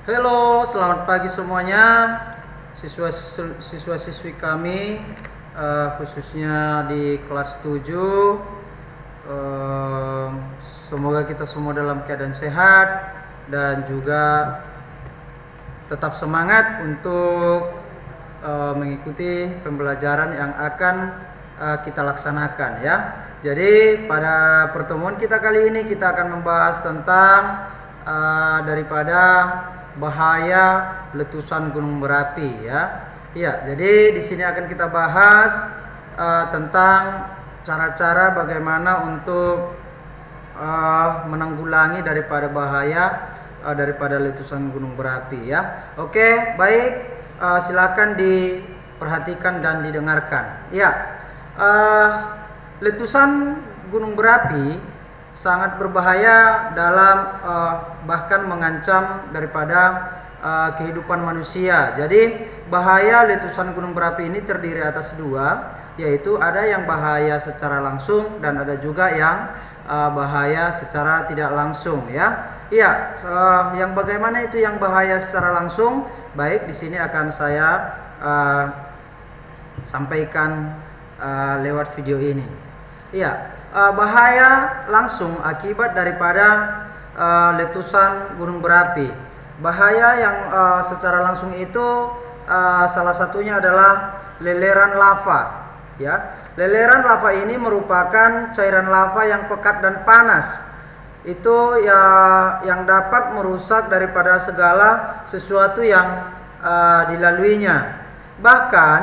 Halo, selamat pagi semuanya, siswa-siswi kami, khususnya di kelas 7. Semoga kita semua dalam keadaan sehat dan juga tetap semangat untuk mengikuti pembelajaran yang akan kita laksanakan ya. Jadi pada pertemuan kita kali ini kita akan membahas tentang daripada bahaya letusan gunung berapi ya. Iya, jadi di sini akan kita bahas tentang cara-cara bagaimana untuk menanggulangi daripada bahaya daripada letusan gunung berapi ya. Oke, baik, silakan diperhatikan dan didengarkan. Ya, letusan gunung berapi sangat berbahaya dalam bahkan mengancam daripada kehidupan manusia. Jadi bahaya letusan gunung berapi ini terdiri atas dua, yaitu ada yang bahaya secara langsung dan ada juga yang bahaya secara tidak langsung ya. Iya, yang bagaimana itu yang bahaya secara langsung? Baik, di sini akan saya sampaikan lewat video ini. Iya. Bahaya langsung akibat daripada letusan gunung berapi. Bahaya yang secara langsung itu salah satunya adalah leleran lava. Ya, leleran lava ini merupakan cairan lava yang pekat dan panas. Itu ya yang dapat merusak daripada segala sesuatu yang dilaluinya. Bahkan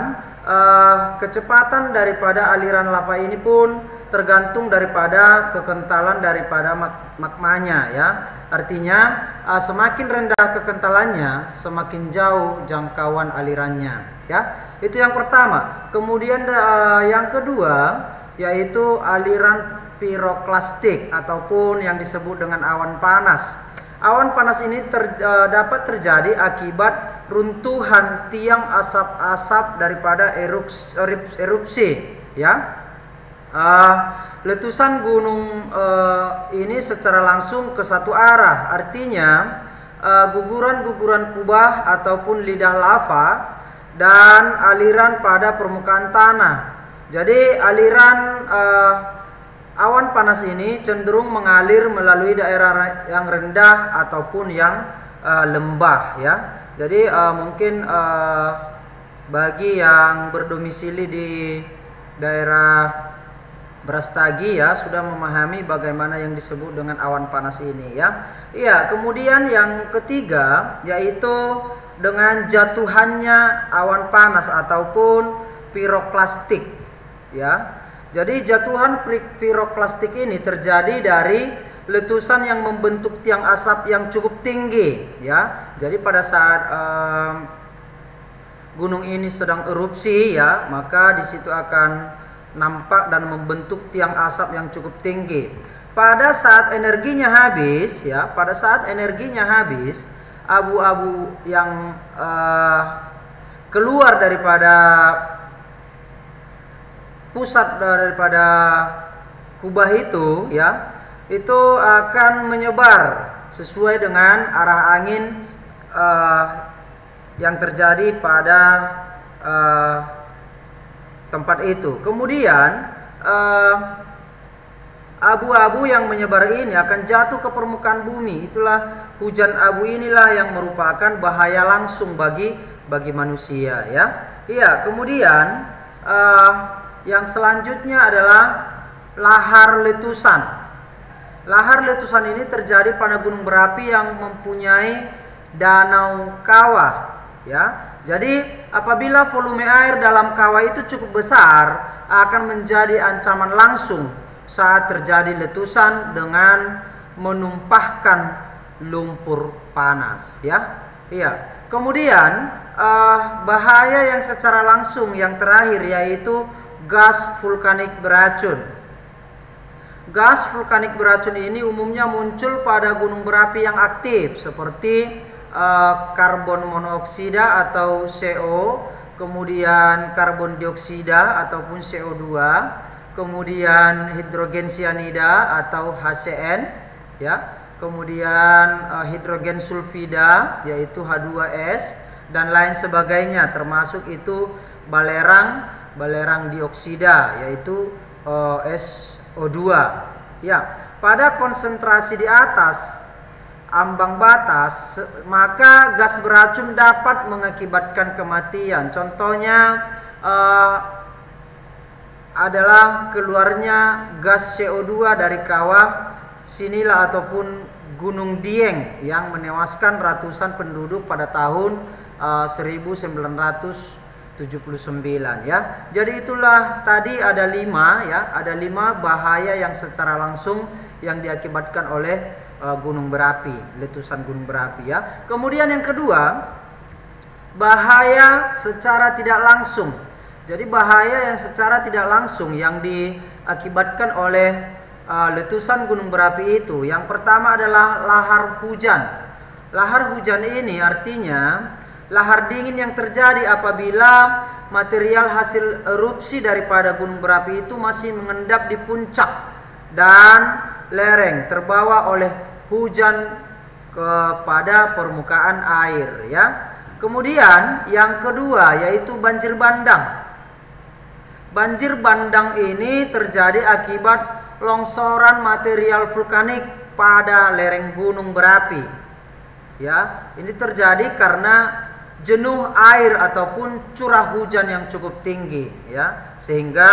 kecepatan daripada aliran lava ini pun tergantung daripada kekentalan daripada magmanya ya. Artinya semakin rendah kekentalannya, semakin jauh jangkauan alirannya ya. Itu yang pertama. Kemudian yang kedua yaitu aliran piroklastik ataupun yang disebut dengan awan panas. Awan panas ini dapat terjadi akibat runtuhan tiang asap-asap daripada erupsi ya. Letusan gunung ini secara langsung ke satu arah, artinya guguran-guguran kubah ataupun lidah lava dan aliran pada permukaan tanah. Jadi aliran awan panas ini cenderung mengalir melalui daerah yang rendah ataupun yang lembah ya. Jadi mungkin bagi yang berdomisili di daerah Brastagi ya sudah memahami bagaimana yang disebut dengan awan panas ini ya. Iya, kemudian yang ketiga yaitu dengan jatuhannya awan panas ataupun piroklastik ya. Jadi jatuhan piroklastik ini terjadi dari letusan yang membentuk tiang asap yang cukup tinggi ya. Jadi pada saat gunung ini sedang erupsi ya, maka di situ akan nampak dan membentuk tiang asap yang cukup tinggi. Pada saat energinya habis ya, pada saat energinya habis, abu-abu yang keluar daripada pusat daripada kubah itu ya, itu akan menyebar sesuai dengan arah angin yang terjadi pada tempat itu. Kemudian abu-abu yang menyebar ini akan jatuh ke permukaan bumi. Itulah hujan abu inilah yang merupakan bahaya langsung bagi manusia ya. Iya, kemudian yang selanjutnya adalah lahar letusan. Lahar letusan ini terjadi pada gunung berapi yang mempunyai danau kawah ya. Jadi apabila volume air dalam kawah itu cukup besar, akan menjadi ancaman langsung saat terjadi letusan dengan menumpahkan lumpur panas ya. Iya. Kemudian bahaya yang secara langsung yang terakhir yaitu gas vulkanik beracun. Gas vulkanik beracun ini umumnya muncul pada gunung berapi yang aktif seperti karbon monoksida atau CO, kemudian karbon dioksida ataupun CO2, kemudian hidrogen cyanida atau HCN ya, kemudian hidrogen sulfida yaitu H2S dan lain sebagainya, termasuk itu balerang dioksida yaitu SO2. Ya, pada konsentrasi di atas ambang batas maka gas beracun dapat mengakibatkan kematian. Contohnya adalah keluarnya gas CO2 dari kawah Sinila ataupun Gunung Dieng yang menewaskan ratusan penduduk pada tahun 1979 ya. Jadi itulah tadi ada 5 ya, ada 5 bahaya yang secara langsung yang diakibatkan oleh gunung berapi, letusan gunung berapi ya. Kemudian yang kedua, bahaya secara tidak langsung. Jadi bahaya yang secara tidak langsung yang diakibatkan oleh letusan gunung berapi itu, yang pertama adalah lahar hujan. Lahar hujan ini artinya lahar dingin yang terjadi apabila material hasil erupsi daripada gunung berapi itu masih mengendap di puncak dan lereng terbawa oleh hujan kepada permukaan air ya. Kemudian yang kedua yaitu banjir bandang. Banjir bandang ini terjadi akibat longsoran material vulkanik pada lereng gunung berapi. Ya, ini terjadi karena jenuh air ataupun curah hujan yang cukup tinggi ya, sehingga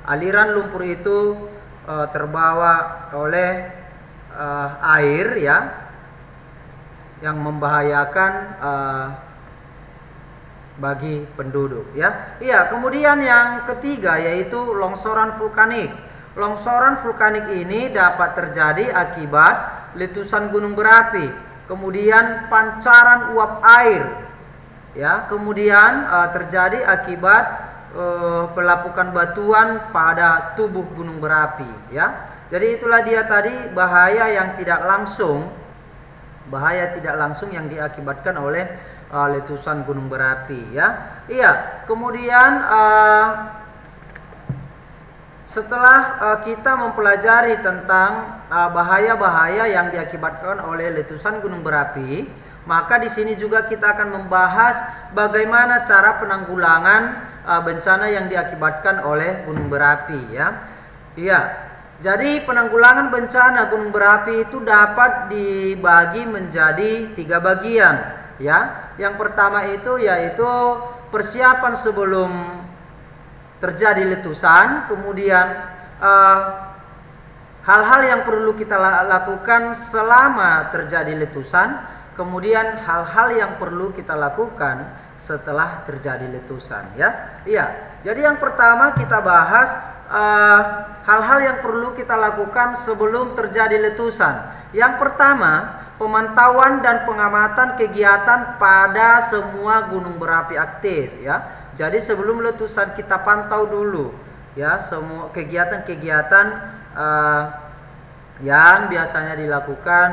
aliran lumpur itu terbawa oleh air ya, yang membahayakan bagi penduduk ya. Iya, kemudian yang ketiga yaitu longsoran vulkanik. Longsoran vulkanik ini dapat terjadi akibat letusan gunung berapi. Kemudian pancaran uap air ya, kemudian terjadi akibat pelapukan batuan pada tubuh gunung berapi ya. Jadi itulah dia tadi bahaya yang tidak langsung, yang diakibatkan oleh letusan gunung berapi ya. Iya, kemudian setelah kita mempelajari tentang bahaya-bahaya yang diakibatkan oleh letusan gunung berapi, maka di sini juga kita akan membahas bagaimana cara penanggulangan bencana yang diakibatkan oleh gunung berapi ya. Iya. Jadi penanggulangan bencana gunung berapi itu dapat dibagi menjadi 3 bagian ya. Yang pertama itu yaitu persiapan sebelum terjadi letusan, kemudian hal-hal yang perlu kita lakukan selama terjadi letusan, kemudian hal-hal yang perlu kita lakukan setelah terjadi letusan ya. Iya. Jadi yang pertama kita bahas hal-hal yang perlu kita lakukan sebelum terjadi letusan. Yang pertama, pemantauan dan pengamatan kegiatan pada semua gunung berapi aktif ya. Jadi sebelum letusan kita pantau dulu ya semua kegiatan-kegiatan yang biasanya dilakukan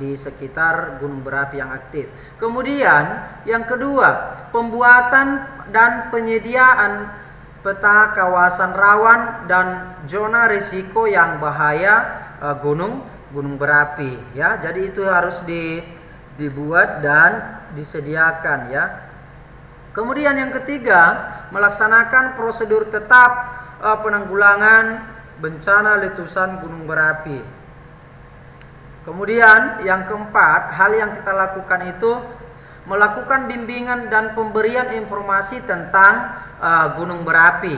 di sekitar gunung berapi yang aktif. Kemudian yang kedua, pembuatan dan penyediaan peta kawasan rawan dan zona risiko yang bahaya gunung berapi ya. Jadi itu harus dibuat dan disediakan ya. Kemudian yang ketiga, melaksanakan prosedur tetap penanggulangan bencana letusan gunung berapi. Kemudian yang keempat, hal yang kita lakukan itu melakukan bimbingan dan pemberian informasi tentang gunung berapi.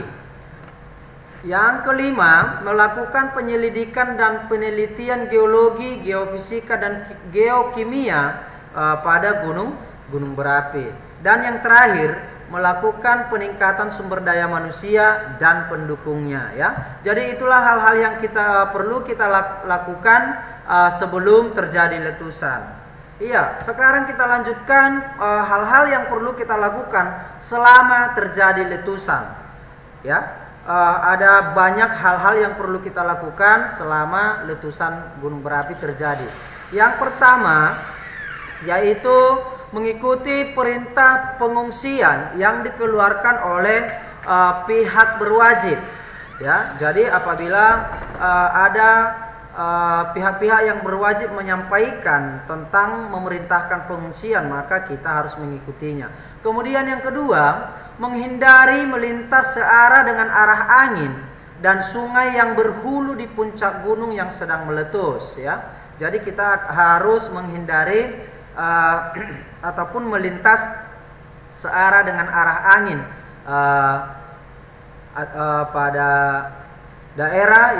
Yang kelima, melakukan penyelidikan dan penelitian geologi, geofisika dan geokimia pada gunung berapi. Dan yang terakhir, melakukan peningkatan sumber daya manusia dan pendukungnya ya. Jadi itulah hal-hal yang perlu kita lakukan sebelum terjadi letusan. Iya, sekarang kita lanjutkan hal-hal yang perlu kita lakukan selama terjadi letusan. Ya, ada banyak hal-hal yang perlu kita lakukan selama letusan gunung berapi terjadi. Yang pertama yaitu mengikuti perintah pengungsian yang dikeluarkan oleh pihak berwajib. Ya, jadi apabila ada pihak-pihak yang berwajib menyampaikan tentang memerintahkan pengungsian, maka kita harus mengikutinya. Kemudian yang kedua, menghindari melintas searah dengan arah angin dan sungai yang berhulu di puncak gunung yang sedang meletus, ya. Jadi kita harus menghindari ataupun melintas searah dengan arah angin pada daerah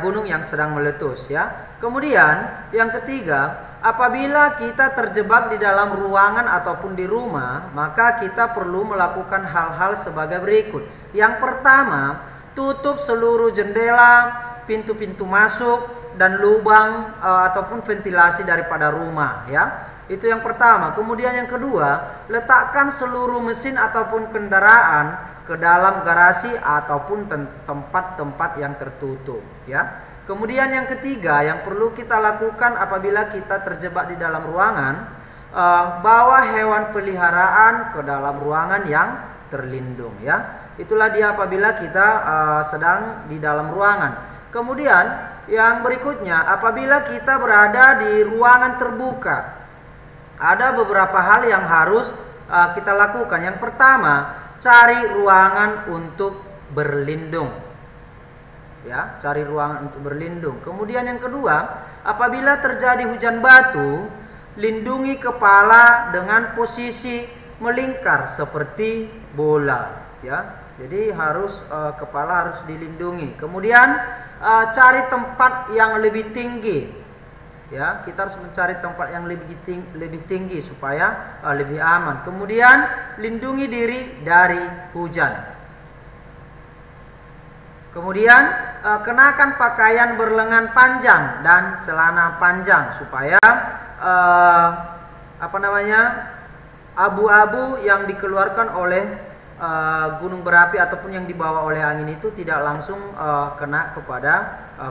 gunung yang sedang meletus, ya. Kemudian yang ketiga, apabila kita terjebak di dalam ruangan ataupun di rumah, maka kita perlu melakukan hal-hal sebagai berikut. Yang pertama, tutup seluruh jendela, pintu-pintu masuk dan lubang ataupun ventilasi daripada rumah, ya. Itu yang pertama. Kemudian yang kedua, letakkan seluruh mesin ataupun kendaraan ke dalam garasi ataupun tempat-tempat yang tertutup, ya. Kemudian yang ketiga yang perlu kita lakukan apabila kita terjebak di dalam ruangan, bawa hewan peliharaan ke dalam ruangan yang terlindung, ya. Itulah dia apabila kita sedang di dalam ruangan. Kemudian yang berikutnya, apabila kita berada di ruangan terbuka, ada beberapa hal yang harus kita lakukan. Yang pertama, cari ruangan untuk berlindung, ya, cari ruangan untuk berlindung. Kemudian yang kedua, apabila terjadi hujan batu, lindungi kepala dengan posisi melingkar seperti bola, ya. Jadi kepala harus dilindungi. Kemudian cari tempat yang lebih tinggi, ya. Kita harus mencari tempat yang lebih tinggi supaya lebih aman. Kemudian lindungi diri dari hujan. Kemudian kenakan pakaian berlengan panjang dan celana panjang supaya abu-abu yang dikeluarkan oleh gunung berapi ataupun yang dibawa oleh angin itu tidak langsung kena kepada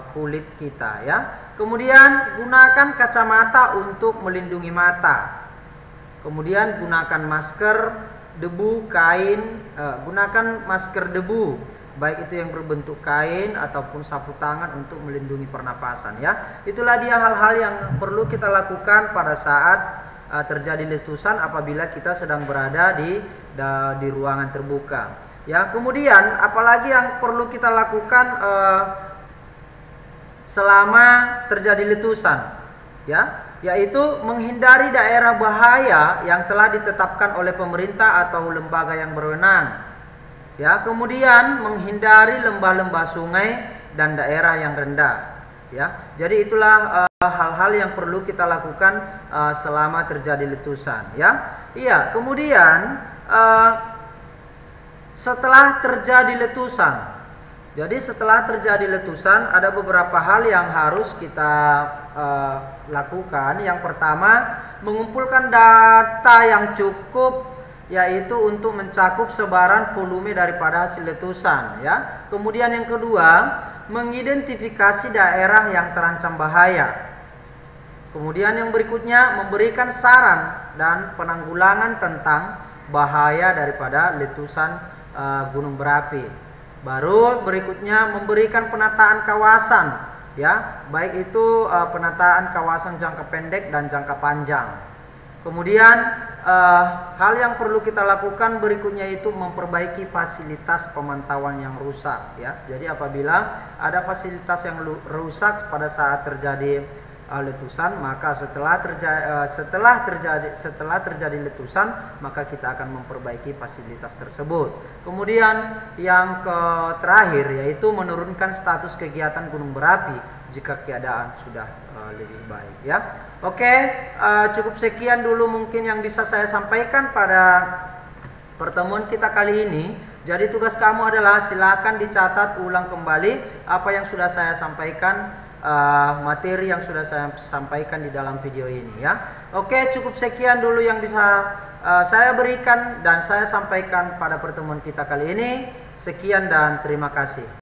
kulit kita, ya. Kemudian gunakan kacamata untuk melindungi mata. Kemudian gunakan masker debu kain, gunakan masker debu, baik itu yang berbentuk kain ataupun sapu tangan untuk melindungi pernapasan, ya. Itulah dia hal-hal yang perlu kita lakukan pada saat terjadi letusan apabila kita sedang berada di ruangan terbuka, ya. Kemudian apalagi yang perlu kita lakukan selama terjadi letusan, ya, yaitu menghindari daerah bahaya yang telah ditetapkan oleh pemerintah atau lembaga yang berwenang, ya. Kemudian menghindari lembah-lembah sungai dan daerah yang rendah, ya. Jadi itulah hal-hal yang perlu kita lakukan selama terjadi letusan, ya. Iya. Kemudian setelah terjadi letusan, jadi setelah terjadi letusan ada beberapa hal yang harus kita lakukan. Yang pertama, mengumpulkan data yang cukup, yaitu untuk mencakup sebaran volume daripada hasil letusan, ya. Kemudian yang kedua, mengidentifikasi daerah yang terancam bahaya. Kemudian yang berikutnya, memberikan saran dan penanggulangan tentang bahaya daripada letusan gunung berapi. Baru berikutnya memberikan penataan kawasan, ya, baik itu penataan kawasan jangka pendek dan jangka panjang. Kemudian hal yang perlu kita lakukan berikutnya itu memperbaiki fasilitas pemantauan yang rusak, ya. Jadi apabila ada fasilitas yang rusak pada saat terjadi letusan, maka setelah terjadi letusan maka kita akan memperbaiki fasilitas tersebut. Kemudian yang terakhir yaitu menurunkan status kegiatan gunung berapi jika keadaan sudah lebih baik, ya. Oke, cukup sekian dulu mungkin yang bisa saya sampaikan pada pertemuan kita kali ini. Jadi tugas kamu adalah silakan dicatat ulang kembali apa yang sudah saya sampaikan, materi yang sudah saya sampaikan di dalam video ini, ya. Oke, cukup sekian dulu yang bisa saya berikan dan saya sampaikan pada pertemuan kita kali ini. Sekian dan terima kasih.